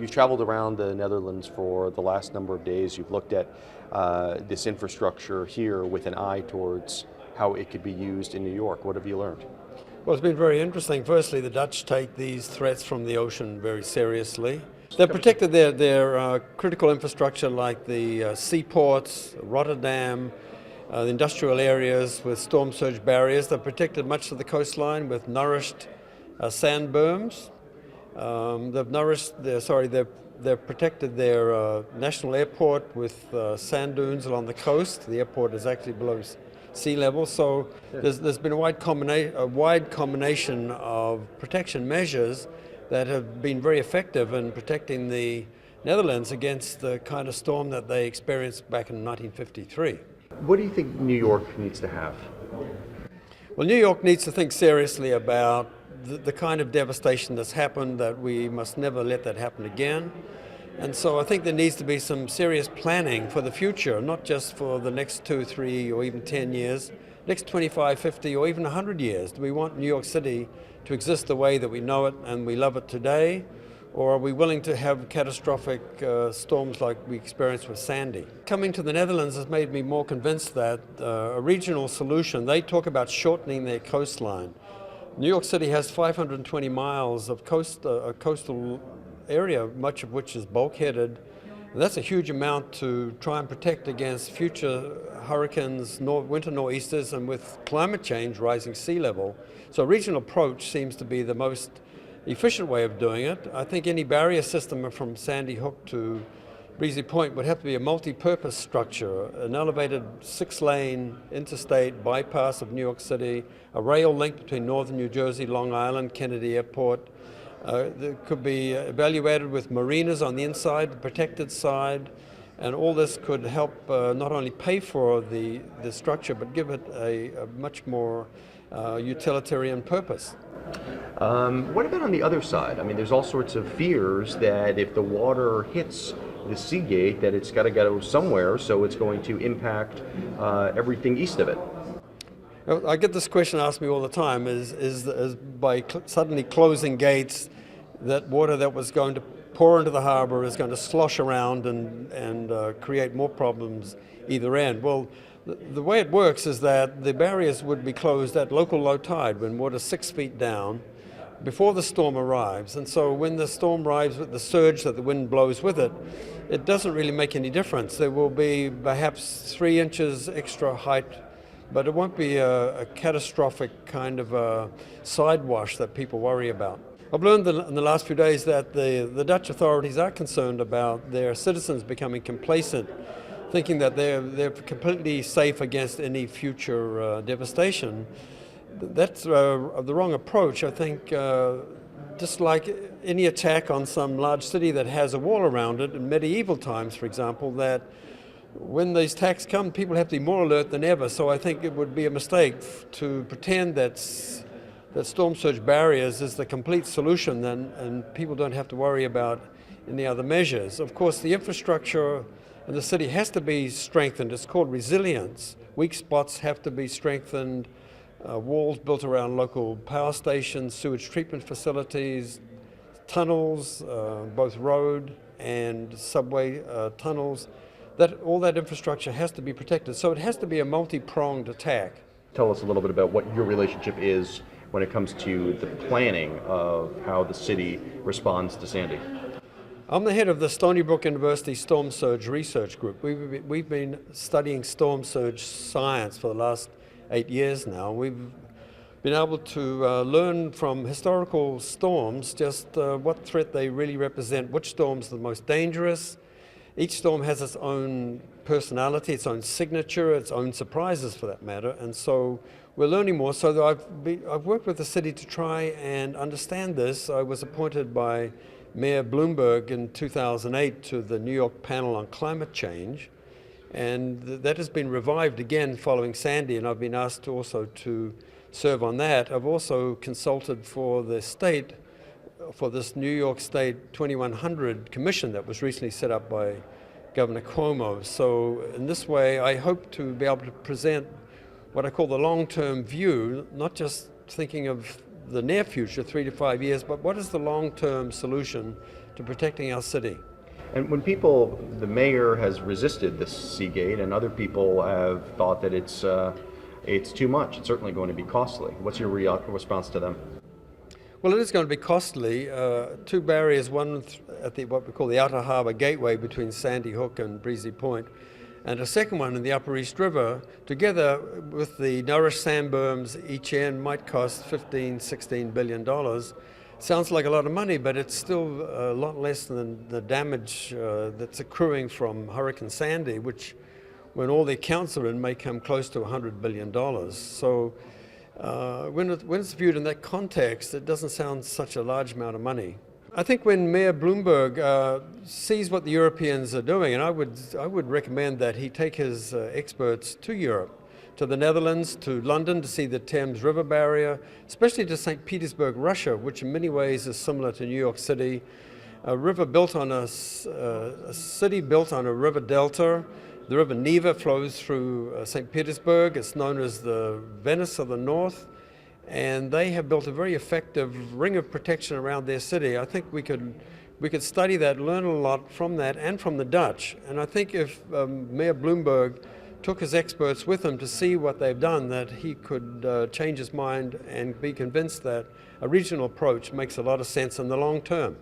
You've traveled around the Netherlands for the last number of days. You've looked at this infrastructure here with an eye towards how it could be used in New York. What have you learned? Well, it's been very interesting. Firstly, the Dutch take these threats from the ocean very seriously. They've protected their critical infrastructure like the seaports, Rotterdam, the industrial areas with storm surge barriers. They've protected much of the coastline with nourished sand berms. They've protected their national airport with sand dunes along the coast. The airport is actually below sea level, so there's been a wide combination of protection measures that have been very effective in protecting the Netherlands against the kind of storm that they experienced back in 1953. What do you think New York needs to have? Well, New York needs to think seriously about the kind of devastation that's happened, that we must never let that happen again. And so I think there needs to be some serious planning for the future, not just for the next 2, 3, or even 10 years, next 25, 50, or even 100 years. Do we want New York City to exist the way that we know it and we love it today? Or are we willing to have catastrophic storms like we experienced with Sandy? Coming to the Netherlands has made me more convinced that a regional solution, they talk about shortening their coastline. New York City has 520 miles of coastal area, much of which is bulkheaded. And that's a huge amount to try and protect against future hurricanes, winter nor'easters, and with climate change, rising sea level. So a regional approach seems to be the most efficient way of doing it. I think any barrier system from Sandy Hook to Breezy Point would have to be a multi-purpose structure, an elevated 6-lane interstate bypass of New York City, a rail link between northern New Jersey, Long Island, Kennedy Airport. That could be evaluated with marinas on the inside, the protected side, and all this could help not only pay for the structure, but give it a much more utilitarian purpose. What about on the other side? I mean, there's all sorts of fears that if the water hits the Sea Gate, that it's got to go somewhere, so it's going to impact everything east of it. I get this question asked me all the time, is by suddenly closing gates, that water that was going to pour into the harbor is going to slosh around and create more problems either end. Well, the way it works is that the barriers would be closed at local low tide when water's 6 feet down before the storm arrives. And so when the storm arrives with the surge that the wind blows with it, it doesn't really make any difference. There will be perhaps 3 inches extra height, but it won't be a catastrophic kind of a side wash that people worry about. I've learned in the last few days that the Dutch authorities are concerned about their citizens becoming complacent, thinking that they're completely safe against any future devastation. That's the wrong approach. I think just like any attack on some large city that has a wall around it, in medieval times, for example, that when these attacks come, people have to be more alert than ever. So I think it would be a mistake to pretend that storm surge barriers is the complete solution and people don't have to worry about any other measures. Of course, the infrastructure in the city has to be strengthened. It's called resilience. Weak spots have to be strengthened. Walls built around local power stations, sewage treatment facilities, tunnels, both road and subway tunnels. All that infrastructure has to be protected. So it has to be a multi-pronged attack. Tell us a little bit about what your relationship is when it comes to the planning of how the city responds to Sandy. I'm the head of the Stony Brook University Storm Surge Research Group. We've been studying storm surge science for the last 8 years now. We've been able to learn from historical storms just what threat they really represent, which storms are the most dangerous. Each storm has its own personality, its own signature, its own surprises for that matter, and so we're learning more. So I've worked with the city to try and understand this. I was appointed by Mayor Bloomberg in 2008 to the New York panel on climate change, and that has been revived again following Sandy, and I've been asked also to serve on that. I've also consulted for the state, for this New York State 2100 commission that was recently set up by Governor Cuomo. So in this way, I hope to be able to present what I call the long-term view, not just thinking of the near future, 3 to 5 years, but what is the long-term solution to protecting our city. And when the mayor has resisted this Seagate, and other people have thought that it's too much, it's certainly going to be costly. What's your response to them? Well, it is going to be costly. Two barriers, one at what we call the Outer Harbour Gateway between Sandy Hook and Breezy Point, and a second one in the Upper East River, together with the nourished sand berms each end might cost $15–16 billion. Sounds like a lot of money, but it's still a lot less than the damage that's accruing from Hurricane Sandy, which, when all the accounts are in, may come close to $100 billion. So when it's viewed in that context, it doesn't sound such a large amount of money. I think when Mayor Bloomberg sees what the Europeans are doing, and I would recommend that he take his experts to Europe, to the Netherlands, to London to see the Thames River barrier, especially to St. Petersburg, Russia, which in many ways is similar to New York City. A river built on a city built on a river delta. The river Neva flows through St. Petersburg. It's known as the Venice of the North. And they have built a very effective ring of protection around their city. I think we could study that, learn a lot from that and from the Dutch. And I think if Mayor Bloomberg took his experts with him to see what they've done, that he could change his mind and be convinced that a regional approach makes a lot of sense in the long term.